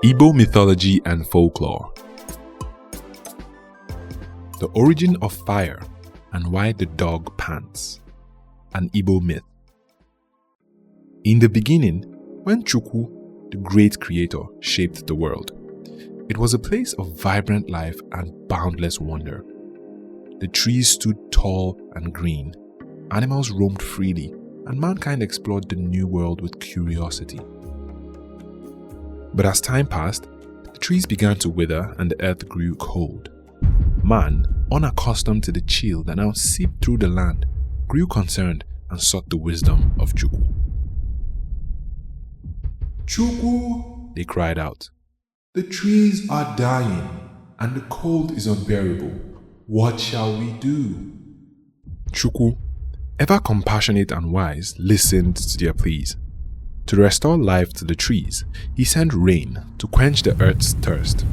Igbo mythology and folklore. The origin of fire and why the dog pants. An Igbo myth. In the beginning, when Chukwu, the great creator, shaped the world, it was a place of vibrant life and boundless wonder. The trees stood tall and green, animals roamed freely, and mankind explored the new world with curiosity. But as time passed, the trees began to wither and the earth grew cold. Man, unaccustomed to the chill that now seeped through the land, grew concerned and sought the wisdom of Chukwu. "Chukwu," they cried out, "the trees are dying and the cold is unbearable. What shall we do?" Chukwu, ever compassionate and wise, listened to their pleas. To restore life to the trees, he sent rain to quench the earth's thirst.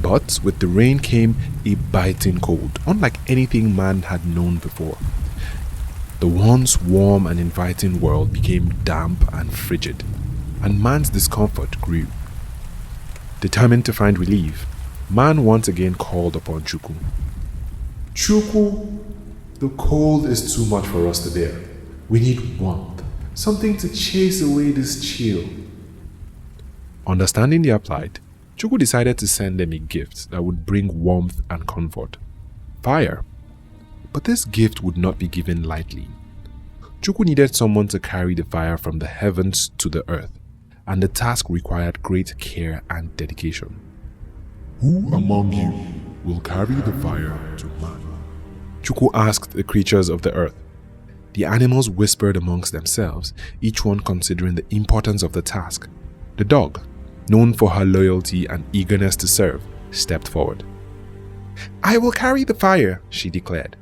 But with the rain came a biting cold, unlike anything man had known before. The once warm and inviting world became damp and frigid, and man's discomfort grew. Determined to find relief, man once again called upon Chukwu. "Chukwu, the cold is too much for us to bear. We need warmth, something to chase away this chill." Understanding their plight, Chukwu decided to send them a gift that would bring warmth and comfort: fire. But this gift would not be given lightly. Chukwu needed someone to carry the fire from the heavens to the earth, and the task required great care and dedication. "Who among you will carry the fire to man?" Chukwu asked the creatures of the earth. The animals whispered amongst themselves, each one considering the importance of the task. The dog, known for her loyalty and eagerness to serve, stepped forward. "I will carry the fire," she declared.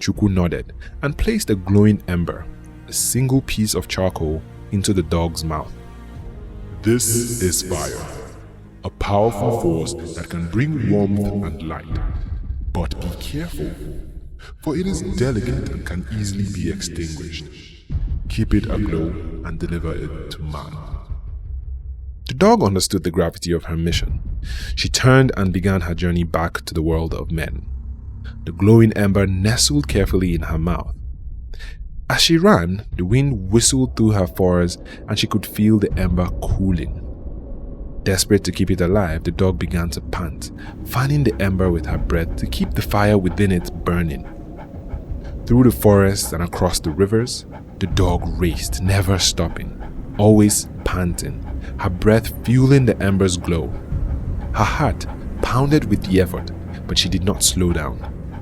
Chukwu nodded and placed a glowing ember, a single piece of charcoal, into the dog's mouth. "This is fire, a powerful force that can bring warmth and light. But be careful, for it is delicate and can easily be extinguished. Keep it aglow and deliver it to man." The dog understood the gravity of her mission. She turned and began her journey back to the world of men. The glowing ember nestled carefully in her mouth. As she ran, the wind whistled through her furs and she could feel the ember cooling. Desperate to keep it alive, the dog began to pant, fanning the ember with her breath to keep the fire within it burning. Through the forests and across the rivers, the dog raced, never stopping, always panting, her breath fueling the ember's glow. Her heart pounded with the effort, but she did not slow down,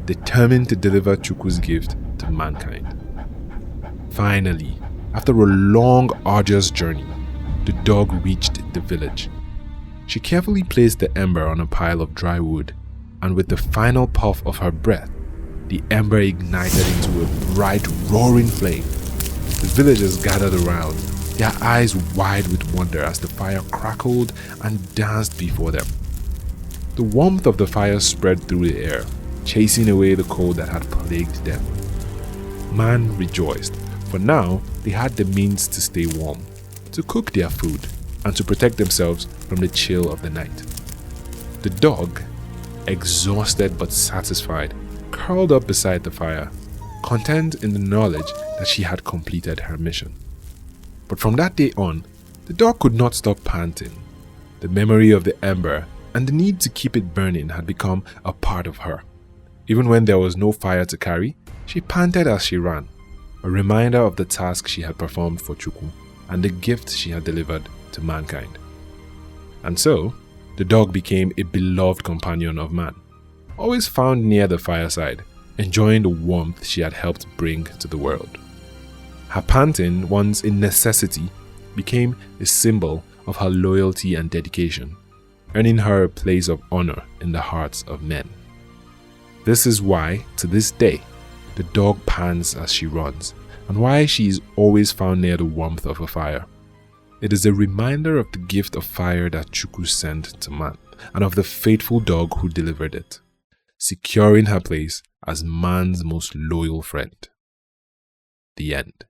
determined to deliver Chukwu's gift to mankind. Finally, after a long, arduous journey, the dog reached the village. She carefully placed the ember on a pile of dry wood, and with the final puff of her breath, the ember ignited into a bright, roaring flame. The villagers gathered around, their eyes wide with wonder as the fire crackled and danced before them. The warmth of the fire spread through the air, chasing away the cold that had plagued them. Man rejoiced, for now they had the means to stay warm, to cook their food, and to protect themselves from the chill of the night. The dog, exhausted but satisfied, curled up beside the fire, content in the knowledge that she had completed her mission. But from that day on, the dog could not stop panting. The memory of the ember and the need to keep it burning had become a part of her. Even when there was no fire to carry, she panted as she ran, a reminder of the task she had performed for Chukwu and the gift she had delivered to mankind. And so, the dog became a beloved companion of man, always found near the fireside, enjoying the warmth she had helped bring to the world. Her panting, once a necessity, became a symbol of her loyalty and dedication, earning her a place of honor in the hearts of men. This is why, to this day, the dog pants as she runs, and why she is always found near the warmth of a fire. It is a reminder of the gift of fire that Chukwu sent to man, and of the faithful dog who delivered it, securing her place as man's most loyal friend. The end.